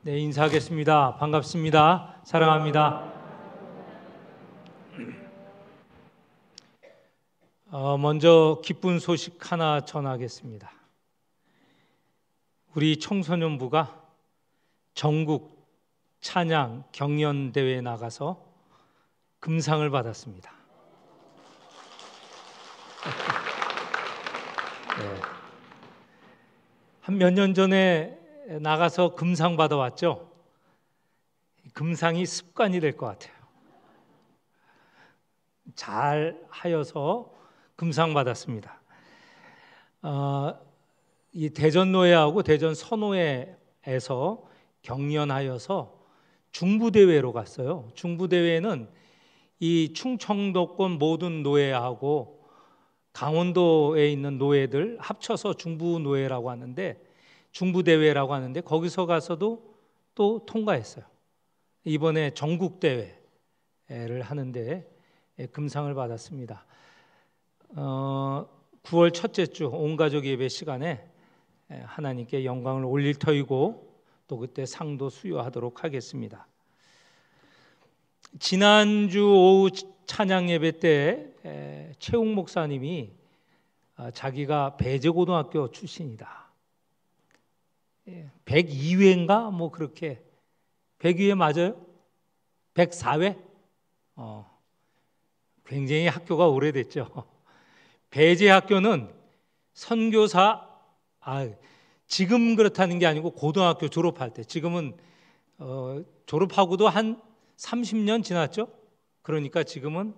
네, 인사하겠습니다. 반갑습니다. 사랑합니다. 먼저 기쁜 소식 하나 전하겠습니다. 우리 청소년부가 전국 찬양 경연 대회에 나가서 금상을 받았습니다. 네. 한 몇 년 전에 나가서 금상 받아왔죠. 금상이 습관이 될 것 같아요. 잘 하여서 금상 받았습니다. 이 대전노예하고 대전 서노예에서 경연하여서 중부대회로 갔어요. 중부대회는 이 충청도권 모든 노예하고 강원도에 있는 노예들 합쳐서 중부노예라고 하는데, 중부대회라고 하는데, 거기서 가서도 또 통과했어요. 이번에 전국대회를 하는데 금상을 받았습니다. 9월 첫째 주 온가족 예배 시간에 하나님께 영광을 올릴 터이고 또 그때 상도 수여하도록 하겠습니다. 지난주 오후 찬양 예배 때 최욱 목사님이 자기가 배제고등학교 출신이다, 102회인가 뭐 그렇게, 102회 맞아요? 104회? 굉장히 학교가 오래됐죠. 배제학교는 선교사, 지금 그렇다는 게 아니고 고등학교 졸업할 때, 지금은 졸업하고도 한 30년 지났죠. 그러니까 지금은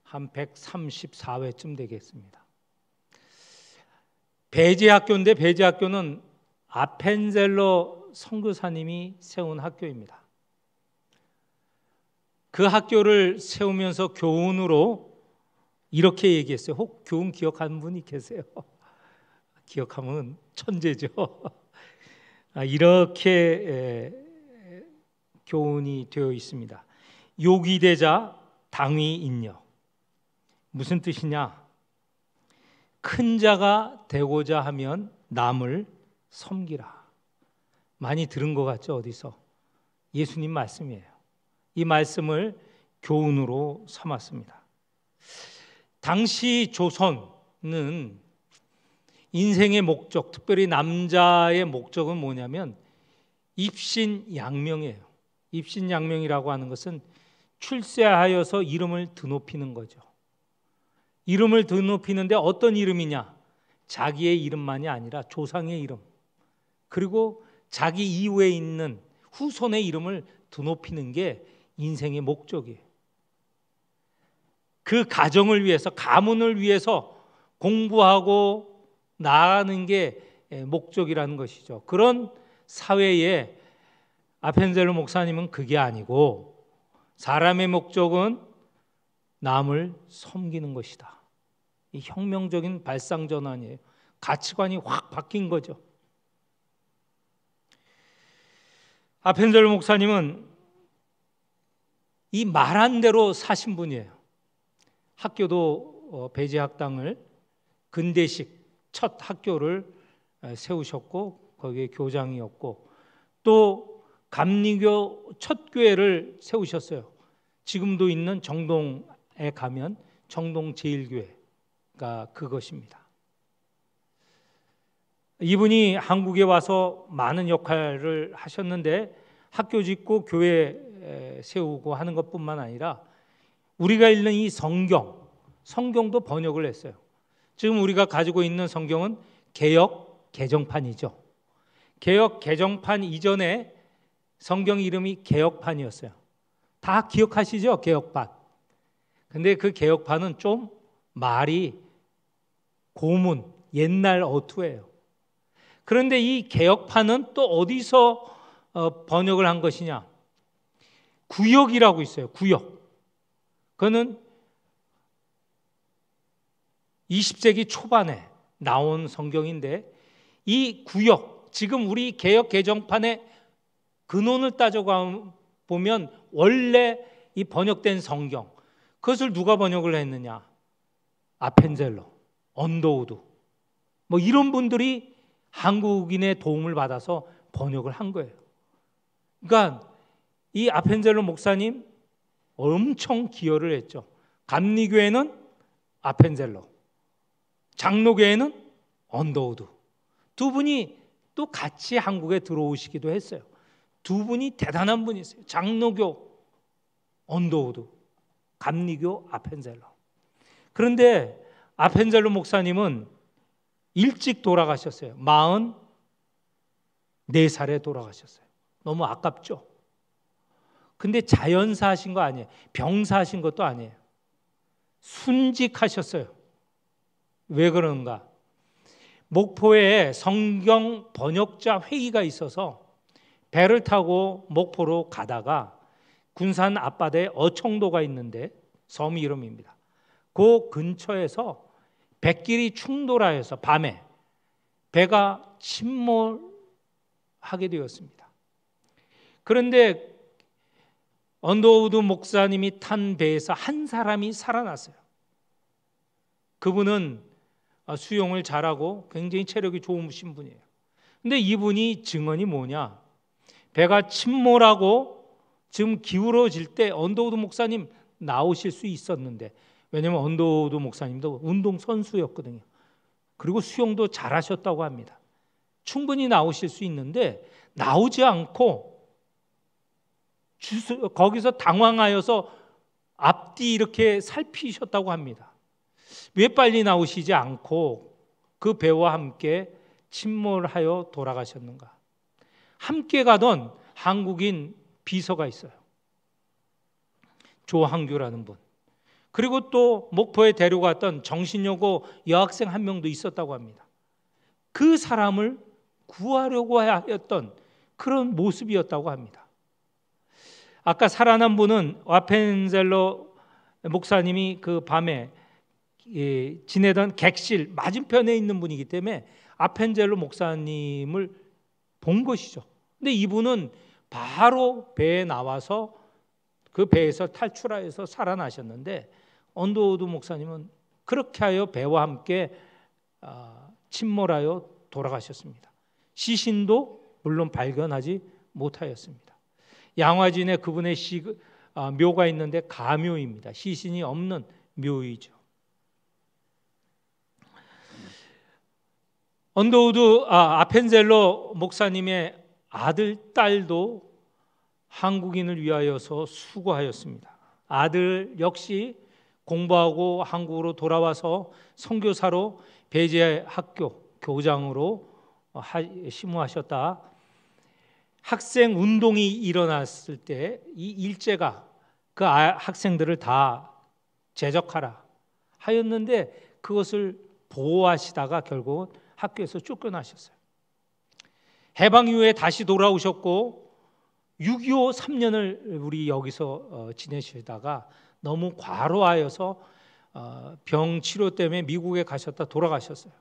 한 134회쯤 되겠습니다. 배제학교인데, 배제학교는 아펜젤러 선교사님이 세운 학교입니다. 그 학교를 세우면서 교훈으로 이렇게 얘기했어요. 혹 교훈 기억하는 분이 계세요? 기억하면 천재죠. 이렇게 교훈이 되어 있습니다. 요기되자 당위 인력. 무슨 뜻이냐? 큰 자가 되고자 하면 남을 섬기라. 많이 들은 것 같죠? 어디서? 예수님 말씀이에요. 이 말씀을 교훈으로 삼았습니다. 당시 조선은 인생의 목적, 특별히 남자의 목적은 뭐냐면 입신양명이에요. 입신양명이라고 하는 것은 출세하여서 이름을 드높이는 거죠. 이름을 드높이는데 어떤 이름이냐? 자기의 이름만이 아니라 조상의 이름, 그리고 자기 이후에 있는 후손의 이름을 드높이는 게 인생의 목적이에요. 그 가정을 위해서, 가문을 위해서 공부하고 나아가는 게 목적이라는 것이죠. 그런 사회에 아펜젤러 목사님은 그게 아니고, 사람의 목적은 남을 섬기는 것이다. 이 혁명적인 발상전환이에요. 가치관이 확 바뀐 거죠. 아펜젤러 목사님은 이 말한 대로 사신 분이에요. 학교도 배제학당을, 근대식 첫 학교를 세우셨고 거기에 교장이었고, 또 감리교 첫 교회를 세우셨어요. 지금도 있는 정동에 가면 정동 제일교회가 그것입니다. 이분이 한국에 와서 많은 역할을 하셨는데, 학교 짓고 교회 세우고 하는 것뿐만 아니라 우리가 읽는 이 성경도 번역을 했어요. 지금 우리가 가지고 있는 성경은 개역 개정판이죠. 개역 개정판 이전에 성경 이름이 개역판이었어요. 다 기억하시죠? 개역판. 근데 그 개역판은 좀 말이 고문, 옛날 어투예요. 그런데 이 개역판은 또 어디서 번역을 한 것이냐? 구역이라고 있어요. 구역. 그거는 20세기 초반에 나온 성경인데, 이 구역, 지금 우리 개역 개정판의 근원을 따져보면 원래 이 번역된 성경, 그것을 누가 번역을 했느냐? 아펜젤러, 언더우드, 뭐 이런 분들이 한국인의 도움을 받아서 번역을 한 거예요. 그러니까 이 아펜젤로 목사님 엄청 기여를 했죠. 감리교회는 아펜젤로, 장로교회는 언더우드. 두 분이 또 같이 한국에 들어오시기도 했어요. 두 분이 대단한 분이세요. 장로교 언더우드, 감리교 아펜젤로. 그런데 아펜젤로 목사님은 일찍 돌아가셨어요. 44살에 돌아가셨어요. 너무 아깝죠. 근데 자연사하신 거 아니에요. 병사하신 것도 아니에요. 순직하셨어요. 왜 그런가? 목포에 성경 번역자 회의가 있어서 배를 타고 목포로 가다가 군산 앞바다에 어청도가 있는데 섬 이름입니다. 그 근처에서 백길이 충돌하여서 밤에 배가 침몰하게 되었습니다. 그런데 언더우드 목사님이 탄 배에서 한 사람이 살아났어요. 그분은 수영을 잘하고 굉장히 체력이 좋으신 분이에요. 근데 이분이 증언이 뭐냐? 배가 침몰하고 지금 기울어질 때 언더우드 목사님 나오실 수 있었는데, 왜냐하면 언더우드 목사님도 운동선수였거든요. 그리고 수영도 잘하셨다고 합니다. 충분히 나오실 수 있는데 나오지 않고 거기서 당황하여서 앞뒤 이렇게 살피셨다고 합니다. 왜 빨리 나오시지 않고 그 배와 함께 침몰하여 돌아가셨는가? 함께 가던 한국인 비서가 있어요. 조항규라는 분. 그리고 또 목포에 데려갔던 정신여고 여학생 한 명도 있었다고 합니다. 그 사람을 구하려고 하였던 그런 모습이었다고 합니다. 아까 살아난 분은 아펜젤로 목사님이 그 밤에 지내던 객실 맞은편에 있는 분이기 때문에 아펜젤로 목사님을 본 것이죠. 근데 이분은 바로 배에 나와서 그 배에서 탈출하여서 살아나셨는데, 언더우드 목사님은 그렇게 하여 배와 함께 침몰하여 돌아가셨습니다. 시신도 물론 발견하지 못하였습니다. 양화진에 그분의 묘가 있는데 가묘입니다. 시신이 없는 묘이죠. 언더우드 아펜젤로 목사님의 아들, 딸도 한국인을 위하여서 수고하였습니다. 아들 역시 공부하고 한국으로 돌아와서 선교사로 배제 학교 교장으로 심우하셨다. 학생 운동이 일어났을 때 이 일제가 그 학생들을 다 제적하라 하였는데 그것을 보호하시다가 결국은 학교에서 쫓겨나셨어요. 해방 이후에 다시 돌아오셨고 6.25 3년을 우리 여기서 지내시다가 너무 과로하여서 병 치료 때문에 미국에 가셨다 돌아가셨어요.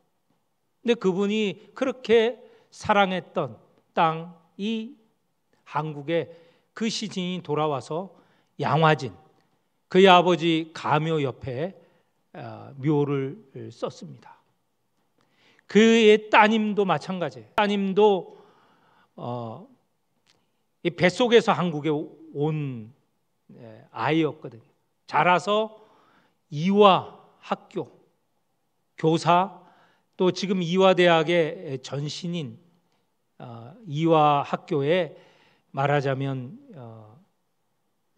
근데 그분이 그렇게 사랑했던 땅이 한국에 그 시신이 돌아와서 양화진, 그의 아버지 가묘 옆에 묘를 썼습니다. 그의 따님도 마찬가지예요. 따님도 이 뱃속에서 한국에 온 아이였거든요. 자라서 이화 학교 교사, 또 지금 이화대학의 전신인 이화 학교에 말하자면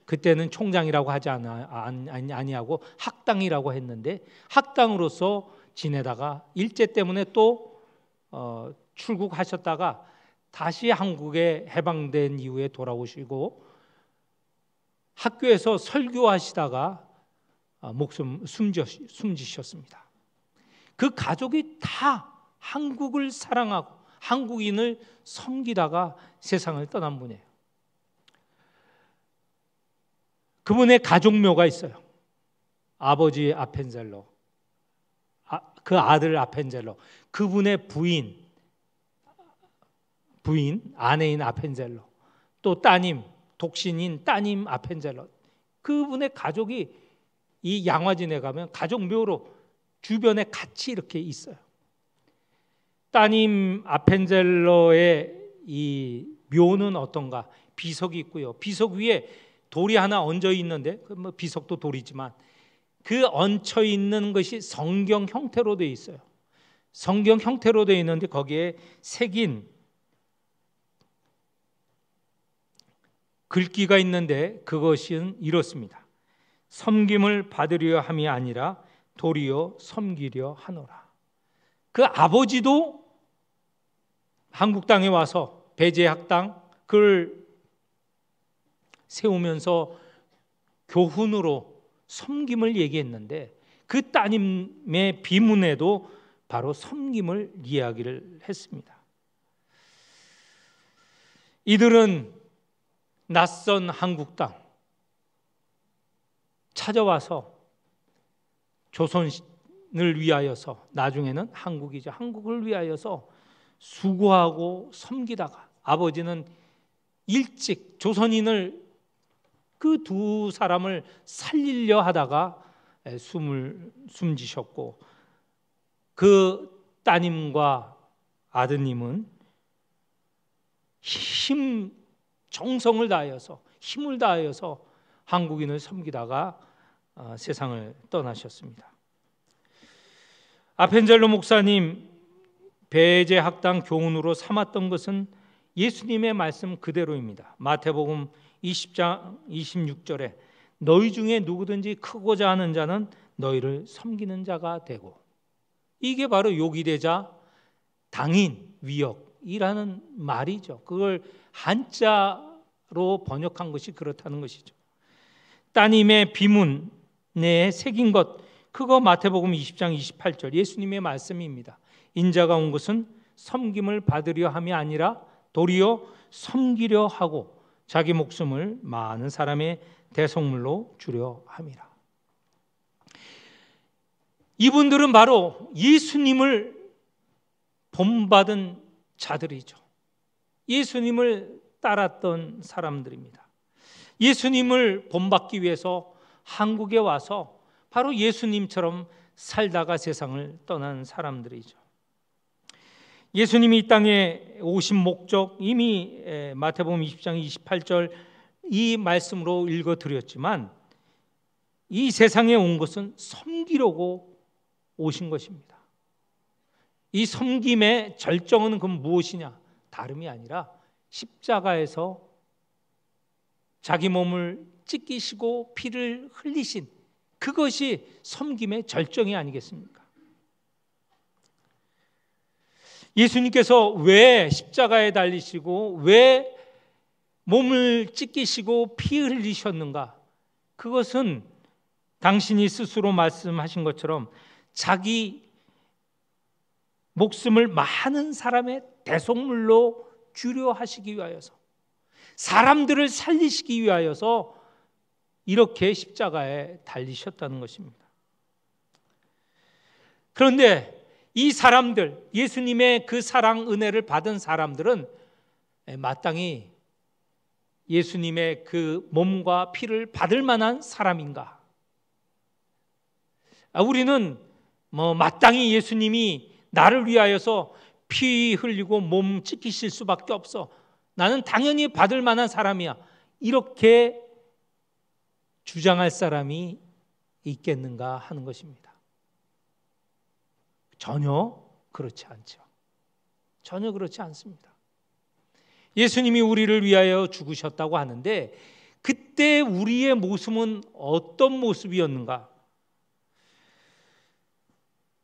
그때는 총장이라고 하지 아니하고 학당이라고 했는데 학당으로서 지내다가 일제 때문에 또 출국하셨다가 다시 한국에 해방된 이후에 돌아오시고 학교에서 설교하시다가 숨지셨습니다. 그 가족이 다 한국을 사랑하고 한국인을 섬기다가 세상을 떠난 분이에요. 그분의 가족묘가 있어요. 아버지 아펜젤로, 그 아들 아펜젤로, 그분의 부인 아내인 아펜젤로, 또 따님 독신인 따님 아펜젤로, 그분의 가족이 이 양화진에 가면 가족묘로 주변에 같이 이렇게 있어요. 따님 아펜젤로의 이 묘는 어떤가? 비석이 있고요. 비석 위에 돌이 하나 얹어 있는데, 비석도 돌이지만 그 얹혀 있는 것이 성경 형태로 되어 있어요. 성경 형태로 되어 있는데 거기에 새긴 글귀가 있는데 그것은 이렇습니다. 섬김을 받으려 함이 아니라 도리어 섬기려 하노라. 그 아버지도 한국 땅에 와서 배제학당 그걸 세우면서 교훈으로 섬김을 얘기했는데 그 따님의 비문에도 바로 섬김을 이야기를 했습니다. 이들은 낯선 한국 땅 찾아와서 조선을 위하여서, 나중에는 한국이죠, 한국을 위하여서 수고하고 섬기다가 아버지는 일찍 조선인을 그 두 사람을 살리려 하다가 숨지셨고, 그 따님과 아드님은 정성을 다하여서, 힘을 다하여서 한국인을 섬기다가 세상을 떠나셨습니다. 아펜젤로 목사님 배제학당 교훈으로 삼았던 것은 예수님의 말씀 그대로입니다. 마태복음 20장 26절에 너희 중에 누구든지 크고자 하는 자는 너희를 섬기는 자가 되고, 이게 바로 요기대자 당인 위역이라는 말이죠. 그걸 한자로 번역한 것이 그렇다는 것이죠. 따님의 비문에 새긴 것, 그거 마태복음 20장 28절 예수님의 말씀입니다. 인자가 온 것은 섬김을 받으려 함이 아니라 도리어 섬기려 하고 자기 목숨을 많은 사람의 대속물로 주려 함이라. 이분들은 바로 예수님을 본받은 자들이죠. 예수님을 따랐던 사람들입니다. 예수님을 본받기 위해서 한국에 와서 바로 예수님처럼 살다가 세상을 떠난 사람들이죠. 예수님이 이 땅에 오신 목적, 이미 마태복음 20장 28절 이 말씀으로 읽어드렸지만, 이 세상에 온 것은 섬기려고 오신 것입니다. 이 섬김의 절정은 그럼 무엇이냐? 다름이 아니라 십자가에서 자기 몸을 찢기시고 피를 흘리신 그것이 섬김의 절정이 아니겠습니까? 예수님께서 왜 십자가에 달리시고 왜 몸을 찢기시고 피 흘리셨는가? 그것은 당신이 스스로 말씀하신 것처럼 자기 목숨을 많은 사람의 대속물로 주려 하시기 위하여서, 사람들을 살리시기 위하여서 이렇게 십자가에 달리셨다는 것입니다. 그런데 이 사람들, 예수님의 그 사랑 은혜를 받은 사람들은 마땅히 예수님의 그 몸과 피를 받을 만한 사람인가? 우리는 마땅히 예수님이 나를 위하여서 피 흘리고 몸 찢기실 수밖에 없어, 나는 당연히 받을 만한 사람이야, 이렇게 주장할 사람이 있겠는가 하는 것입니다. 전혀 그렇지 않죠. 전혀 그렇지 않습니다. 예수님이 우리를 위하여 죽으셨다고 하는데 그때 우리의 모습은 어떤 모습이었는가?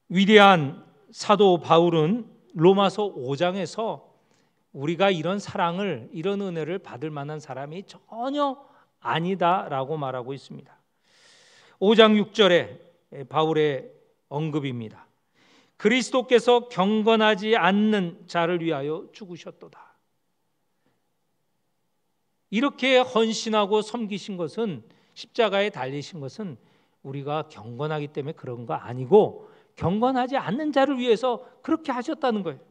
위대한 사도 바울은 로마서 5장에서 우리가 이런 사랑을, 이런 은혜를 받을 만한 사람이 전혀 아니다라고 말하고 있습니다. 5장 6절에 바울의 언급입니다. 그리스도께서 경건하지 않는 자를 위하여 죽으셨도다. 이렇게 헌신하고 섬기신 것은, 십자가에 달리신 것은 우리가 경건하기 때문에 그런 거 아니고 경건하지 않는 자를 위해서 그렇게 하셨다는 거예요.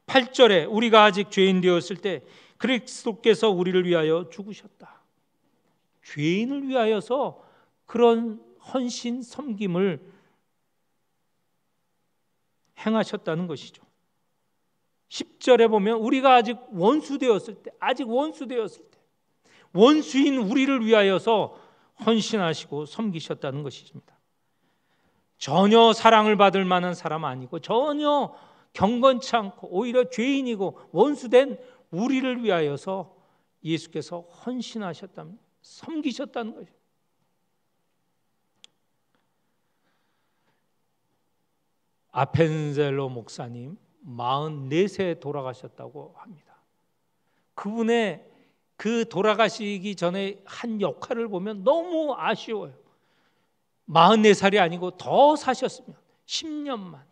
8절에 우리가 아직 죄인 되었을 때 그리스도께서 우리를 위하여 죽으셨다. 죄인을 위하여서 그런 헌신 섬김을 행하셨다는 것이죠. 10절에 보면 우리가 아직 원수되었을 때, 원수인 우리를 위하여서 헌신하시고 섬기셨다는 것입니다. 전혀 사랑을 받을 만한 사람 아니고 전혀 경건치 않고 오히려 죄인이고 원수된 우리를 위하여서 예수께서 헌신하셨다는, 섬기셨다는 것이죠. 아펜젤로 목사님 44세에 돌아가셨다고 합니다. 그분의 그 돌아가시기 전에 한 역할을 보면 너무 아쉬워요. 44살이 아니고 더 사셨으면, 10년만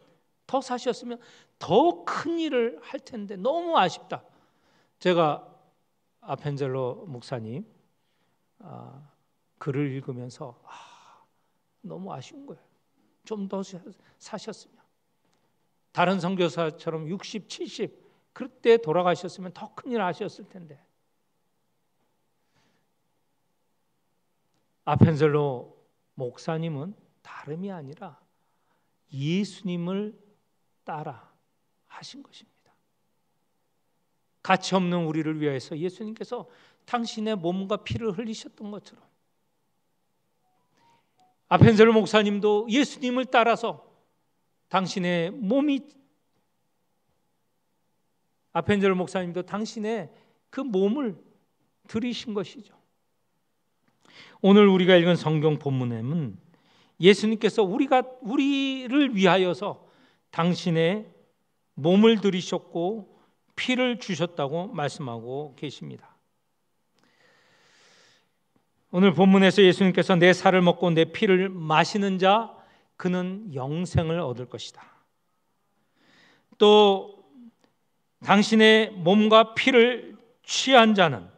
더 사셨으면 더 큰 일을 할 텐데 너무 아쉽다. 제가 아펜젤로 목사님 글을 읽으면서 너무 아쉬운 거예요. 좀 더 사셨으면, 다른 선교사처럼 60, 70 그때 돌아가셨으면 더 큰일 하셨을 텐데. 아펜젤로 목사님은 다름이 아니라 예수님을 따라 하신 것입니다. 가치 없는 우리를 위해서 예수님께서 당신의 몸과 피를 흘리셨던 것처럼 아펜젤로 목사님도 예수님을 따라서 당신의 아펜젤로 목사님도 당신의 그 몸을 드리신 것이죠. 오늘 우리가 읽은 성경 본문에는 예수님께서 우리를 위하여서 당신의 몸을 드리셨고 피를 주셨다고 말씀하고 계십니다. 오늘 본문에서 예수님께서 내 살을 먹고 내 피를 마시는 자 그는 영생을 얻을 것이다. 또 당신의 몸과 피를 취한 자는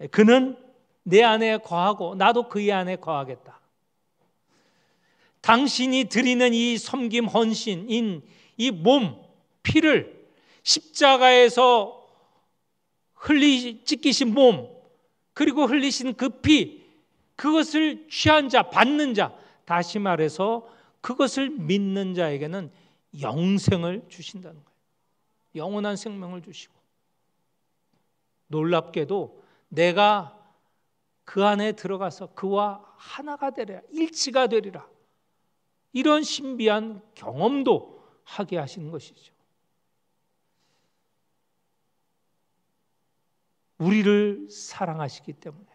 그는 내 안에 거하고 나도 그의 안에 거하겠다. 당신이 드리는 이 섬김 헌신인 이 몸, 피를 십자가에서 찢기신 몸 그리고 흘리신 그 피, 그것을 취한 자, 받는 자, 다시 말해서 그것을 믿는 자에게는 영생을 주신다는 거예요. 영원한 생명을 주시고, 놀랍게도 내가 그 안에 들어가서 그와 하나가 되리라, 일치가 되리라, 이런 신비한 경험도 하게 하시는 것이죠. 우리를 사랑하시기 때문에,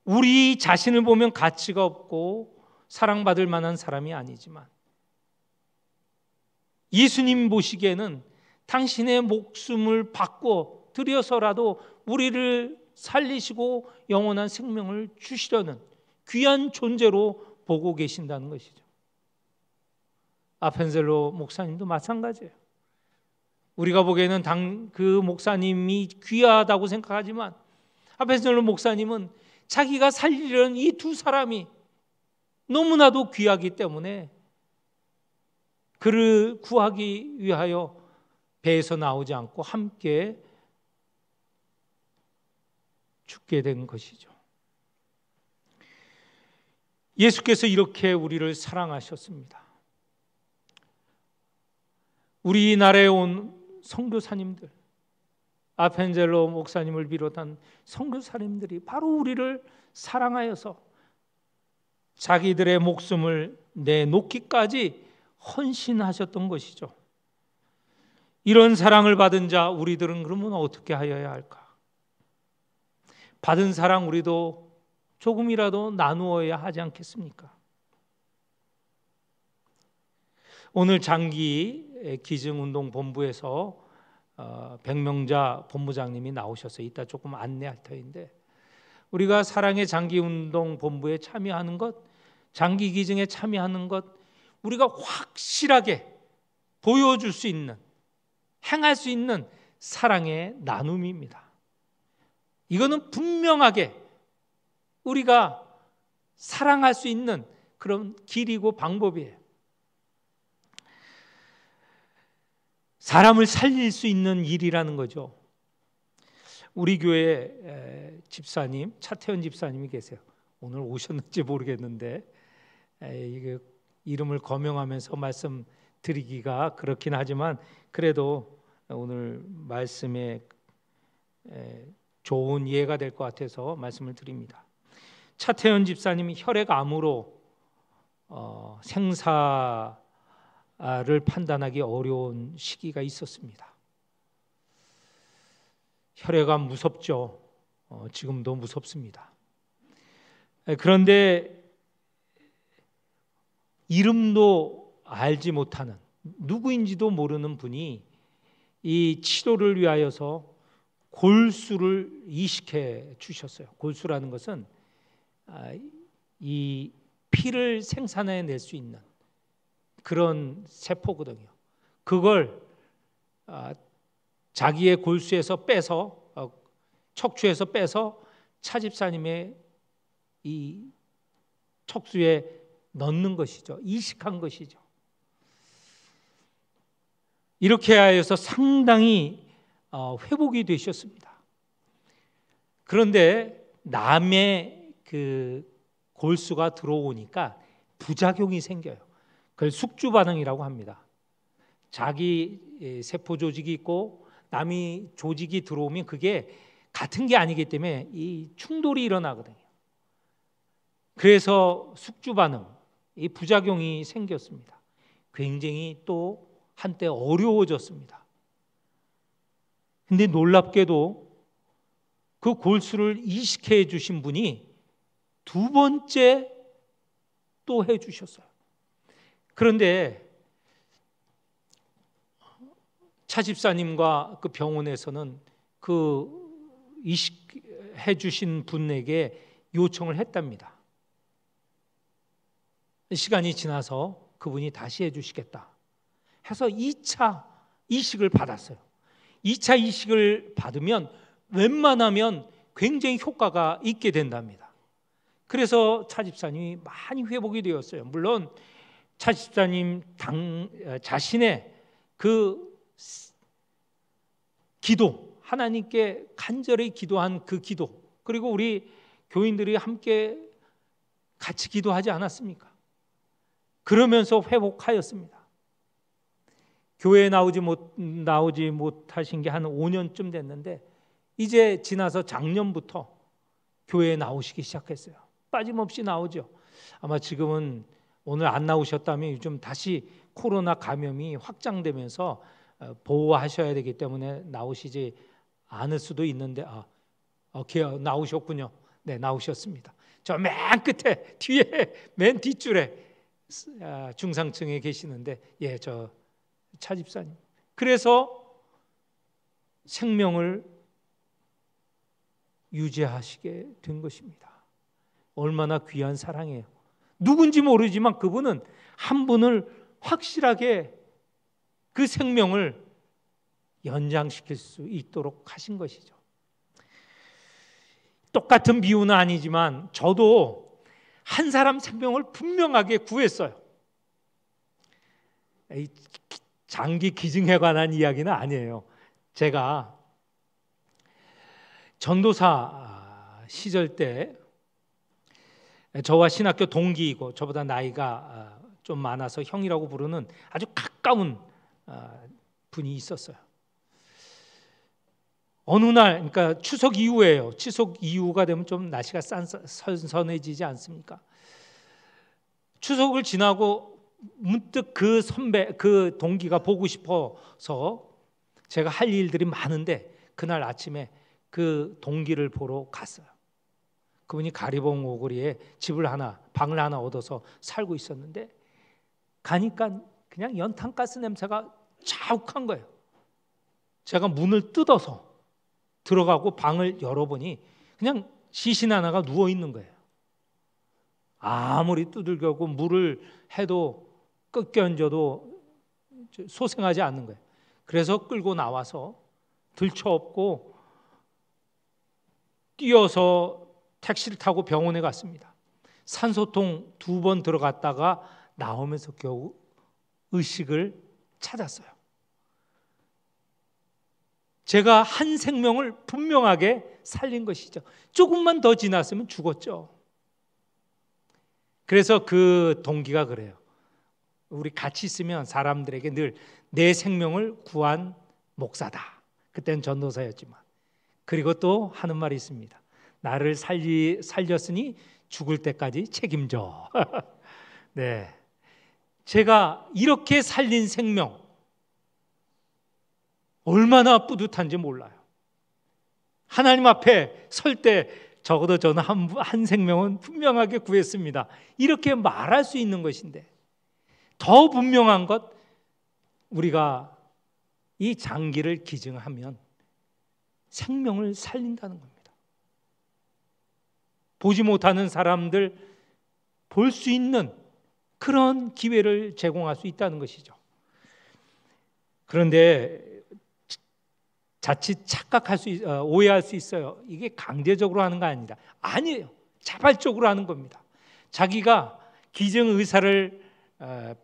우리 자신을 보면 가치가 없고 사랑받을 만한 사람이 아니지만 예수님 보시기에는 당신의 목숨을 바꿔 드려서라도 우리를 살리시고 영원한 생명을 주시려는 귀한 존재로 보고 계신다는 것이죠. 아펜젤로 목사님도 마찬가지예요. 우리가 보기에는 그 목사님이 귀하다고 생각하지만 아펜젤로 목사님은 자기가 살리려는 이 두 사람이 너무나도 귀하기 때문에 그를 구하기 위하여 배에서 나오지 않고 함께 죽게 된 것이죠. 예수께서 이렇게 우리를 사랑하셨습니다. 우리나라에 온 선교사님들, 아펜젤로 목사님을 비롯한 선교사님들이 바로 우리를 사랑하여서 자기들의 목숨을 내놓기까지 헌신하셨던 것이죠. 이런 사랑을 받은 자 우리들은 그러면 어떻게 하여야 할까? 받은 사랑 우리도 조금이라도 나누어야 하지 않겠습니까? 오늘 장기 기증운동본부에서 백명자 본부장님이 나오셔서 이따 조금 안내할 터인데, 우리가 사랑의 장기운동본부에 참여하는 것, 장기 기증에 참여하는 것, 우리가 확실하게 보여줄 수 있는, 행할 수 있는 사랑의 나눔입니다. 이거는 분명하게 우리가 사랑할 수 있는 그런 길이고 방법이에요. 사람을 살릴 수 있는 일이라는 거죠. 우리 교회 집사님, 차태현 집사님이 계세요. 오늘 오셨는지 모르겠는데 이게 이름을 거명하면서 말씀드리기가 그렇긴 하지만 그래도 오늘 말씀에 좋은 이해가 될 것 같아서 말씀을 드립니다. 차태현 집사님이 혈액암으로 생사를 판단하기 어려운 시기가 있었습니다. 혈액암 무섭죠. 지금도 무섭습니다. 그런데 이름도 알지 못하는, 누구인지도 모르는 분이 이 치료를 위하여서 골수를 이식해 주셨어요. 골수라는 것은 이 피를 생산해낼 수 있는 그런 세포거든요. 그걸 자기의 골수에서 빼서, 척추에서 빼서 차 집사님의 이 척수에 넣는 것이죠. 이식한 것이죠. 이렇게 하여서 상당히 회복이 되셨습니다. 그런데 남의 그 골수가 들어오니까 부작용이 생겨요. 그걸 숙주 반응이라고 합니다. 자기 세포 조직이 있고 남이 조직이 들어오면 그게 같은 게 아니기 때문에 이 충돌이 일어나거든요. 그래서 숙주 반응, 이 부작용이 생겼습니다. 굉장히 또 한때 어려워졌습니다. 근데 놀랍게도 그 골수를 이식해 주신 분이 두 번째 또 해 주셨어요. 그런데 차 집사님과 그 병원에서는 그 이식해 주신 분에게 요청을 했답니다. 시간이 지나서 그분이 다시 해주시겠다 해서 2차 이식을 받았어요. 2차 이식을 받으면 웬만하면 굉장히 효과가 있게 된답니다. 그래서 차 집사님이 많이 회복이 되었어요. 물론 차 집사님 자신의 그 기도, 하나님께 간절히 기도한 그 기도, 그리고 우리 교인들이 함께 같이 기도하지 않았습니까? 그러면서 회복하였습니다. 교회에 나오지 못하신 게 한 5년쯤 됐는데 이제 지나서 작년부터 교회에 나오시기 시작했어요. 빠짐없이 나오죠. 아마 지금은 오늘 안 나오셨다면 요즘 다시 코로나 감염이 확장되면서 보호하셔야 되기 때문에 나오시지 않을 수도 있는데 나오셨군요. 네, 나오셨습니다. 저 맨 끝에 뒤에 맨 뒷줄에 중상층에 계시는데 저 차 집사님. 그래서 생명을 유지하시게 된 것입니다. 얼마나 귀한 사랑이에요. 누군지 모르지만 그분은 한 분을 확실하게 그 생명을 연장시킬 수 있도록 하신 것이죠. 똑같은 비유는 아니지만 저도 한 사람 생명을 분명하게 구했어요. 장기 기증에 관한 이야기는 아니에요. 제가 전도사 시절 때 저와 신학교 동기이고 저보다 나이가 좀 많아서 형이라고 부르는 아주 가까운 분이 있었어요. 어느 날, 그러니까 추석 이후예요. 추석 이후가 되면 좀 날씨가 선선해지지 않습니까? 추석을 지나고 문득 그 선배, 그 동기가 보고 싶어서 제가 할 일들이 많은데 그날 아침에 그 동기를 보러 갔어요. 그분이 가리봉 오거리에 방을 하나 얻어서 살고 있었는데 가니까 그냥 연탄가스 냄새가 자욱한 거예요. 제가 문을 뜯어서 들어가고 방을 열어보니 그냥 시신 하나가 누워 있는 거예요. 아무리 두들겨고 물을 해도 끄껴얹어도 소생하지 않는 거예요. 그래서 끌고 나와서 들쳐업고 뛰어서 택시를 타고 병원에 갔습니다. 산소통 2번 들어갔다가 나오면서 겨우 의식을 찾았어요. 제가 한 생명을 분명하게 살린 것이죠. 조금만 더 지났으면 죽었죠. 그래서 그 동기가 그래요. 우리 같이 있으면 사람들에게 늘 내 생명을 구한 목사다. 그때는 전도사였지만. 그리고 또 하는 말이 있습니다. 나를 살렸으니 죽을 때까지 책임져. 네, 제가 이렇게 살린 생명 얼마나 뿌듯한지 몰라요. 하나님 앞에 설 때 적어도 저는 한 생명은 분명하게 구했습니다. 이렇게 말할 수 있는 것인데, 더 분명한 것, 우리가 이 장기를 기증하면 생명을 살린다는 겁니다. 보지 못하는 사람들 볼 수 있는 그런 기회를 제공할 수 있다는 것이죠. 그런데 자칫 오해할 수 있어요. 이게 강제적으로 하는 거 아니다. 아니에요. 자발적으로 하는 겁니다. 자기가 기증 의사를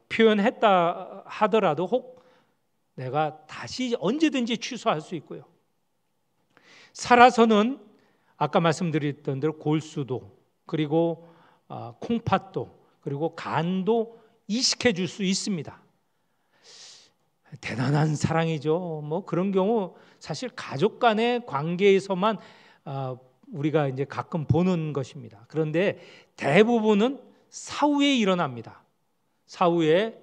표현했다 하더라도 혹 내가 다시 언제든지 취소할 수 있고요. 살아서는 아까 말씀드렸던 대로 골수도, 그리고 콩팥도, 그리고 간도 이식해 줄 수 있습니다. 대단한 사랑이죠. 뭐 그런 경우 사실 가족 간의 관계에서만 우리가 이제 가끔 보는 것입니다. 그런데 대부분은 사후에 일어납니다. 사후에,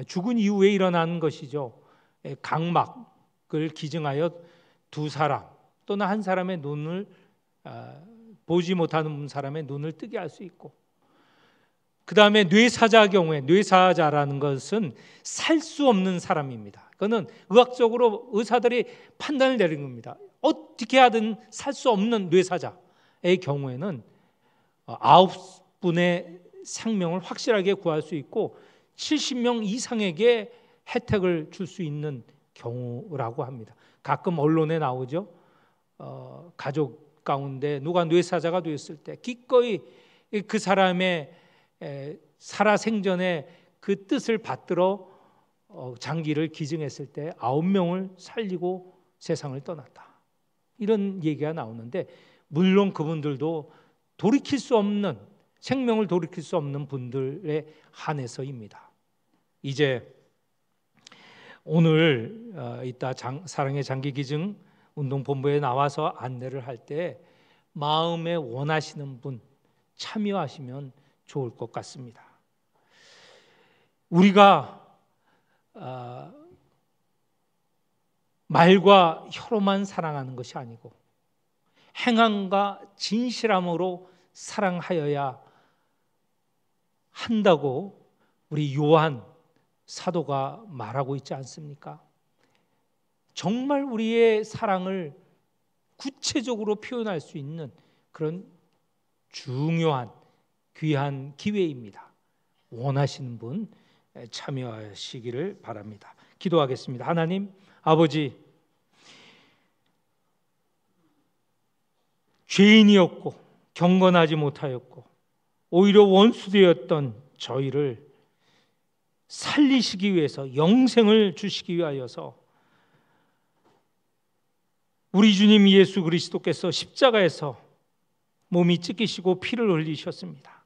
죽은 이후에 일어나는 것이죠. 각막을 기증하여 두 사람 또는 한 사람의 눈을 보지 못하는 사람의 눈을 뜨게 할 수 있고, 그 다음에 뇌사자 경우에, 뇌사자라는 것은 살 수 없는 사람입니다. 그거는 의학적으로 의사들이 판단을 내린 겁니다. 어떻게 하든 살 수 없는 뇌사자의 경우에는 9분의 생명을 확실하게 구할 수 있고 70명 이상에게 혜택을 줄 수 있는 경우라고 합니다. 가끔 언론에 나오죠. 가족 가운데 누가 뇌사자가 되었을 때 기꺼이 그 사람의 살아생전에 그 뜻을 받들어 장기를 기증했을 때 9명을 살리고 세상을 떠났다. 이런 얘기가 나오는데, 물론 그분들도 돌이킬 수 없는, 생명을 돌이킬 수 없는 분들에 한해서입니다. 이제 오늘 이따 사랑의 장기 기증 운동본부에 나와서 안내를 할 때 마음에 원하시는 분 참여하시면 좋을 것 같습니다. 우리가 말과 혀로만 사랑하는 것이 아니고 행함과 진실함으로 사랑하여야 한다고 우리 요한 사도가 말하고 있지 않습니까? 정말 우리의 사랑을 구체적으로 표현할 수 있는 그런 중요한 귀한 기회입니다. 원하시는 분 참여하시기를 바랍니다. 기도하겠습니다. 하나님 아버지, 죄인이었고 경건하지 못하였고 오히려 원수되었던 저희를 살리시기 위해서, 영생을 주시기 위하여서 우리 주님 예수 그리스도께서 십자가에서 몸이 찢기시고 피를 흘리셨습니다.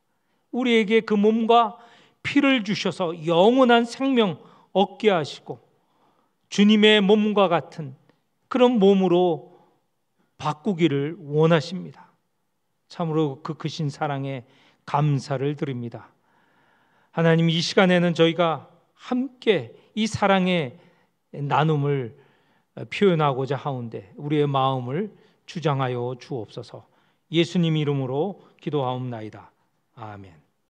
우리에게 그 몸과 피를 주셔서 영원한 생명 얻게 하시고 주님의 몸과 같은 그런 몸으로 바꾸기를 원하십니다. 참으로 그 크신 사랑에 감사를 드립니다. 하나님, 이 시간에는 저희가 함께 이 사랑의 나눔을 표현하고자 하온데 우리의 마음을 주장하여 주옵소서. 예수님 이름으로 기도하옵나이다. 아멘.